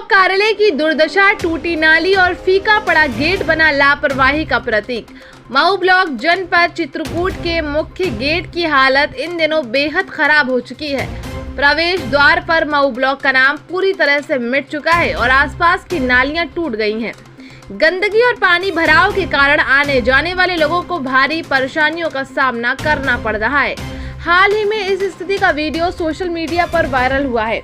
Block कार्यालय की दुर्दशा, टूटी नाली और फीका पड़ा गेट बना लापरवाही का प्रतीक। मऊ ब्लॉक जनपद चित्रकूट के मुख्य गेट की हालत इन दिनों बेहद खराब हो चुकी है। प्रवेश द्वार पर मऊ ब्लॉक का नाम पूरी तरह से मिट चुका है और आसपास की नालियां टूट गई हैं। गंदगी और पानी भराव के कारण आने जाने वाले लोगों को भारी परेशानियों का सामना करना पड़ रहा है। हाल ही में इस स्थिति का वीडियो सोशल मीडिया पर वायरल हुआ है,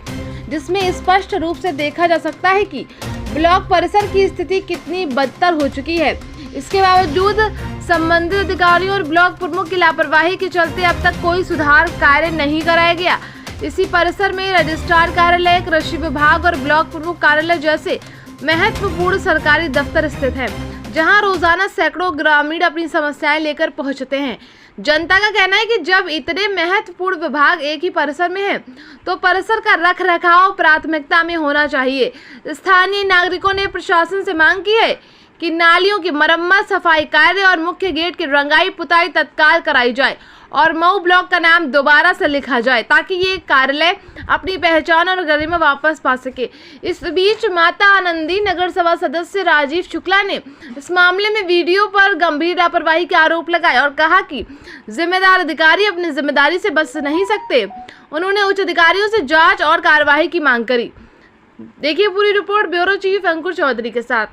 जिसमें स्पष्ट रूप से देखा जा सकता है कि ब्लॉक परिसर की स्थिति कितनी बदतर हो चुकी है। इसके बावजूद संबंधित अधिकारियों और ब्लॉक प्रमुख की लापरवाही के चलते अब तक कोई सुधार कार्य नहीं कराया गया। इसी परिसर में रजिस्ट्रार कार्यालय, कृषि विभाग और ब्लॉक प्रमुख कार्यालय जैसे महत्वपूर्ण सरकारी दफ्तर स्थित है, जहां रोजाना सैकड़ों ग्रामीण अपनी समस्याएं लेकर पहुंचते हैं। जनता का कहना है कि जब इतने महत्वपूर्ण विभाग एक ही परिसर में है, तो परिसर का रख रखाव प्राथमिकता में होना चाहिए। स्थानीय नागरिकों ने प्रशासन से मांग की है कि नालियों की मरम्मत, सफाई कार्य और मुख्य गेट की रंगाई पुताई तत्काल कराई जाए और मऊ ब्लॉक का नाम दोबारा से लिखा जाए, ताकि ये कार्यालय अपनी पहचान और गरिमा वापस पा सके। इस बीच माता आनंदी नगर सभा सदस्य राजीव शुक्ला ने इस मामले में वीडियो पर गंभीर लापरवाही के आरोप लगाए और कहा कि जिम्मेदार अधिकारी अपनी जिम्मेदारी से बच नहीं सकते। उन्होंने उच्च अधिकारियों से जांच और कार्रवाई की मांग करी। देखिए पूरी रिपोर्ट ब्यूरो चीफ अंकुर चौधरी के साथ।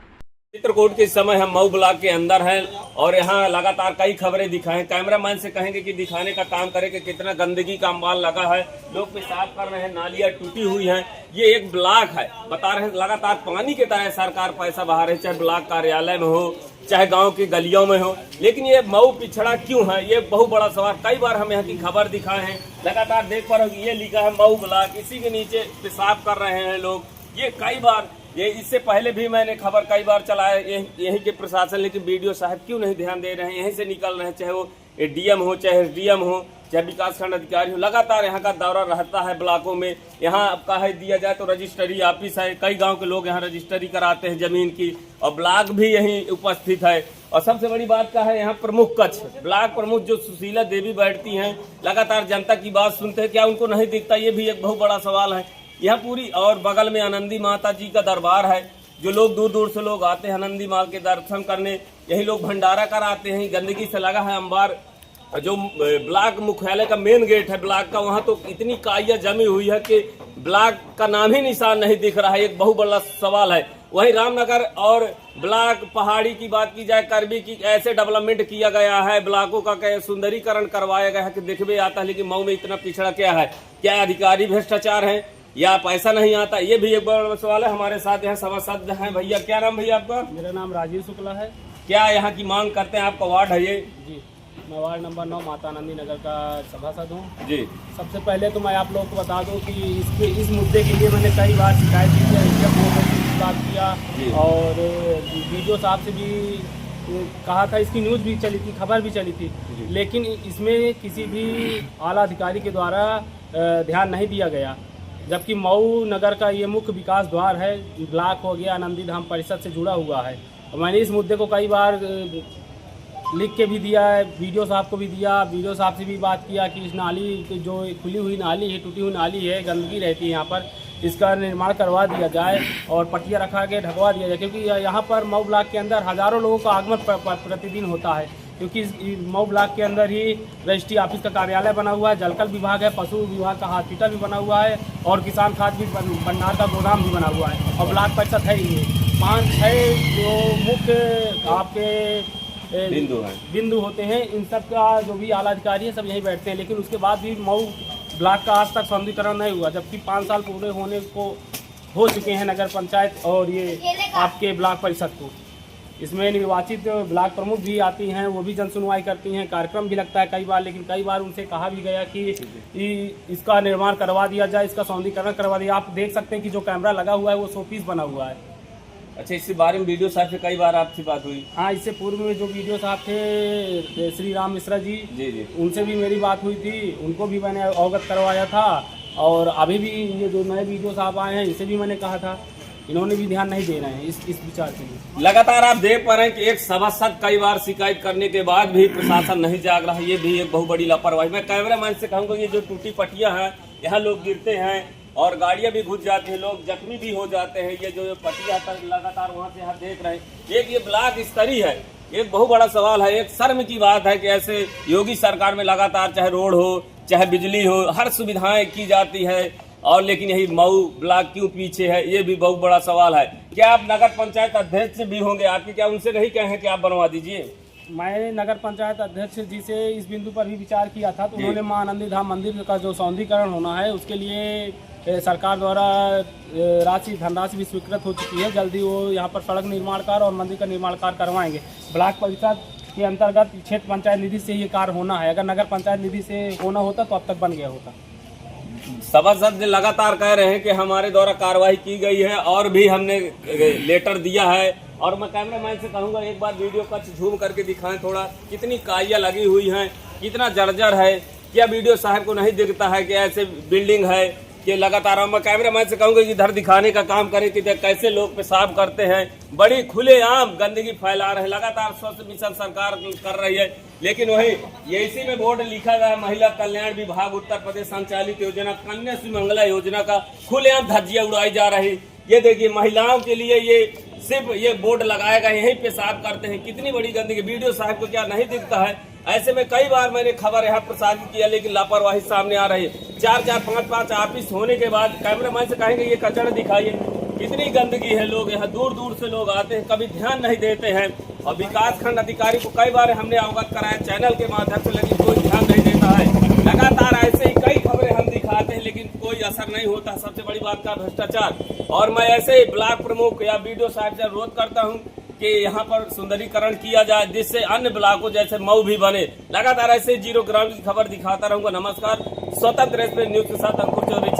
चित्रकूट के समय हम मऊ ब्लॉक के अंदर हैं और यहाँ लगातार कई खबरें दिखाएं। कैमरामैन से कहेंगे कि दिखाने का काम करें कि कितना गंदगी का माल लगा है, लोग पेशाब कर रहे हैं, नालियां टूटी हुई हैं। ये एक ब्लॉक है, बता रहे हैं लगातार पानी की तरह सरकार पैसा बहा रही है, चाहे ब्लॉक कार्यालय में हो चाहे गाँव की गलियों में हो। लेकिन ये मऊ पिछड़ा क्यों है, ये बहुत बड़ा सवाल। कई बार हम यहाँ की खबर दिखाए हैं, लगातार देख पा रहे हो ये लिखा है मऊ ब्लॉक, इसी के नीचे पेशाब कर रहे हैं लोग। ये कई बार ये इससे पहले भी मैंने खबर कई बार चलाया यहीं के प्रशासन, लेकिन वीडियो साहब क्यों नहीं ध्यान दे रहे हैं, यहीं से निकल रहे हैं, चाहे वो डीएम हो चाहे एसडीएम हो चाहे विकासखंड अधिकारी हो। लगातार यहाँ का दौरा रहता है ब्लॉकों में। यहाँ आपका है दिया जाए तो रजिस्ट्री ऑफिस है, कई गांव के लोग यहाँ रजिस्ट्री कराते हैं जमीन की, और ब्लॉक भी यहीं उपस्थित है। और सबसे बड़ी बात का है यहाँ प्रमुख कक्ष, ब्लॉक प्रमुख जो सुशीला देवी बैठती हैं, लगातार जनता की बात सुनते हैं, क्या उनको नहीं दिखता? ये भी एक बहुत बड़ा सवाल है। यह पूरी और बगल में आनंदी माता जी का दरबार है, जो लोग दूर दूर से लोग आते हैं आनंदी माँ के दर्शन करने। यही लोग भंडारा कराते हैं। गंदगी से लगा है अंबार, जो ब्लॉक मुख्यालय का मेन गेट है ब्लॉक का, वहाँ तो इतनी काइया जमी हुई है कि ब्लॉक का नाम ही निशान नहीं दिख रहा है। एक बहुत बड़ा सवाल है। वहीं रामनगर और ब्लॉक पहाड़ी की बात की जाए, करबी की, ऐसे डेवलपमेंट किया गया है, ब्लॉकों का सुंदरीकरण करवाया गया है कि देखने आता है। लेकिन मऊ में इतना पिछड़ा क्या है? क्या अधिकारी भ्रष्टाचार है या पैसा नहीं आता? ये भी एक बड़ा सवाल है। हमारे साथ यहाँ सभासद हैं। भैया, क्या नाम भैया आपका? मेरा नाम राजीव शुक्ला है। क्या यहाँ की मांग करते हैं? आपका वार्ड है ये? जी, मैं वार्ड नंबर 9 माता आनंदी नगर का सभासद हूँ। जी, सबसे पहले तो मैं आप लोगों को बता दूं कि इस मुद्दे के लिए मैंने कई बार शिकायत की है, जब बात किया और वीडियो साहब से भी कहा था, इसकी न्यूज़ भी चली थी, खबर भी चली थी, लेकिन इसमें किसी भी आला अधिकारी के द्वारा ध्यान नहीं दिया गया। जबकि मऊ नगर का ये मुख्य विकास द्वार है, ब्लॉक हो गया, आनंदी धाम परिषद से जुड़ा हुआ है। और मैंने इस मुद्दे को कई बार लिख के भी दिया है, वीडियो साहब को भी दिया, वीडियो साहब से भी बात किया कि इस नाली जो खुली हुई नाली है, टूटी हुई नाली है, गंदगी रहती है यहाँ पर, इसका निर्माण करवा दिया जाए और पट्टियाँ रखा के ढकवा दिया जाए। क्योंकि यहाँ पर मऊ ब्लॉक के अंदर हज़ारों लोगों का आगमन प्रतिदिन होता है, क्योंकि मऊ ब्लॉक के अंदर ही रजिस्ट्री ऑफिस का कार्यालय बना हुआ है, जलकल विभाग है, पशु विभाग का हॉस्पिटल भी बना हुआ है और किसान खाद भी भंडार का गोदाम भी बना हुआ है, और ब्लॉक परिषद है ही। 5-6 जो मुख्य आपके बिंदु होते हैं, इन सब का जो भी आला अधिकारी है सब यहीं बैठते हैं। लेकिन उसके बाद भी मऊ ब्लॉक का आज तक सौंदर्यीकरण नहीं हुआ, जबकि 5 साल पूरे होने को हो चुके हैं नगर पंचायत और ये आपके ब्लॉक परिषद को। इसमें निर्वाचित ब्लॉक प्रमुख भी आती हैं, वो भी जन सुनवाई करती हैं, कार्यक्रम भी लगता है कई बार। लेकिन कई बार उनसे कहा भी गया कि इसका निर्माण करवा दिया जाए, इसका सौंदर्यीकरण करवा दिया। आप देख सकते हैं कि जो कैमरा लगा हुआ है वो 100 पीस बना हुआ है। अच्छा, इसके बारे में वीडियो साहब से कई बार आपसे बात हुई? हाँ, इससे पूर्व में जो वीडियो साहब थे श्री राम मिश्रा जी, जी, उनसे भी मेरी बात हुई थी, उनको भी मैंने अवगत करवाया था। और अभी भी ये जो नए वीडियो साहब आए हैं, इनसे भी मैंने कहा था, इन्होंने भी ध्यान नहीं दे रहे हैं इस विचार के लिए। लगातार आप देख पा रहे हैं कि एक सभासद कई बार शिकायत करने के बाद भी प्रशासन नहीं जाग रहा है। ये भी एक बहुत बड़ी लापरवाही। मैं कैमरामैन से कहूँगा, ये जो टूटी पट्टियाँ हैं, यहाँ लोग गिरते हैं, और गाड़ियां भी घुस जाती हैं, लोग जख्मी भी हो जाते हैं। ये जो पटिया तक लगातार वहां से आप देख रहे हैं, एक ये ब्लॉक स्तरीय है। एक बहुत बड़ा सवाल है, एक शर्म की बात है कि ऐसे योगी सरकार में लगातार चाहे रोड हो चाहे बिजली हो, हर सुविधाएं की जाती है, और लेकिन यही मऊ ब्लॉक क्यों पीछे है, ये भी बहुत बड़ा सवाल है। क्या आप नगर पंचायत अध्यक्ष भी होंगे, आपके क्या उनसे नहीं कहे कि आप बनवा दीजिए? मैंने नगर पंचायत अध्यक्ष जी से इस बिंदु पर भी विचार किया था, तो उन्होंने मां आनंदी धाम मंदिर का जो सौंदर्यीकरण होना है उसके लिए सरकार द्वारा धनराशि भी स्वीकृत हो चुकी है। जल्दी वो यहाँ पर सड़क निर्माण कार्य और मंदिर का निर्माण कार्य करवाएंगे। ब्लॉक परिषद के अंतर्गत क्षेत्र पंचायत निधि से ये कार्य होना है। अगर नगर पंचायत निधि से होना होता तो अब तक बन गया होता। सभासद लगातार कह रहे हैं कि हमारे द्वारा कार्रवाई की गई है और भी हमने लेटर दिया है। और मैं कैमरामैन से कहूंगा एक बार वीडियो का झूम करके दिखाएं थोड़ा, कितनी काइयां लगी हुई हैं, कितना जर्जर है। क्या वीडियो साहब को नहीं दिखता है कि ऐसे बिल्डिंग है कि लगातार? मैं कैमरामैन से कहूंगा कि इधर दिखाने का काम करें कि कैसे लोग पेशाब करते हैं, बड़ी खुलेआम गंदगी फैला रहे हैं। लगातार स्वच्छ मिशन सरकार कर रही है, लेकिन वही ये इसी में बोर्ड लिखा गया है, महिला कल्याण विभाग उत्तर प्रदेश संचालित योजना कन्या सुमंगला योजना का खुलेआम धज्जियां उड़ाई जा रही। ये देखिए, महिलाओं के लिए ये सिर्फ ये बोर्ड लगाया गया, यही पेशाब करते हैं। कितनी बड़ी गंदगी, वीडियो साहब को क्या नहीं दिखता है? ऐसे में कई बार मैंने खबर यहाँ प्रसारित किया, लेकिन लापरवाही सामने आ रही है। 4-4, 5-5 ऑफिस होने के बाद कैमरामैन से कहेंगे ये कचरा दिखाइए, कितनी गंदगी है। लोग यहाँ दूर दूर से लोग आते हैं, कभी ध्यान नहीं देते हैं। और विकास खंड अधिकारी को कई बार हमने अवगत कराया चैनल के माध्यम से, लेकिन कोई ध्यान नहीं देता है। लगातार ऐसे ही कई खबरें हम दिखाते हैं, लेकिन कोई असर नहीं होता। सबसे बड़ी बात का भ्रष्टाचार। और मैं ऐसे ही ब्लॉक प्रमुख या बीडीओ साहब से अनुरोध करता हूँ कि यहाँ पर सुंदरीकरण किया जाए, जिससे अन्य ब्लॉकों जैसे मऊ भी बने। लगातार ऐसे जीरो ग्राउंड की खबर दिखाता रहूंगा। नमस्कार, स्वतंत्र एक्सप्रेस न्यूज के साथ अंकुर चौधरी।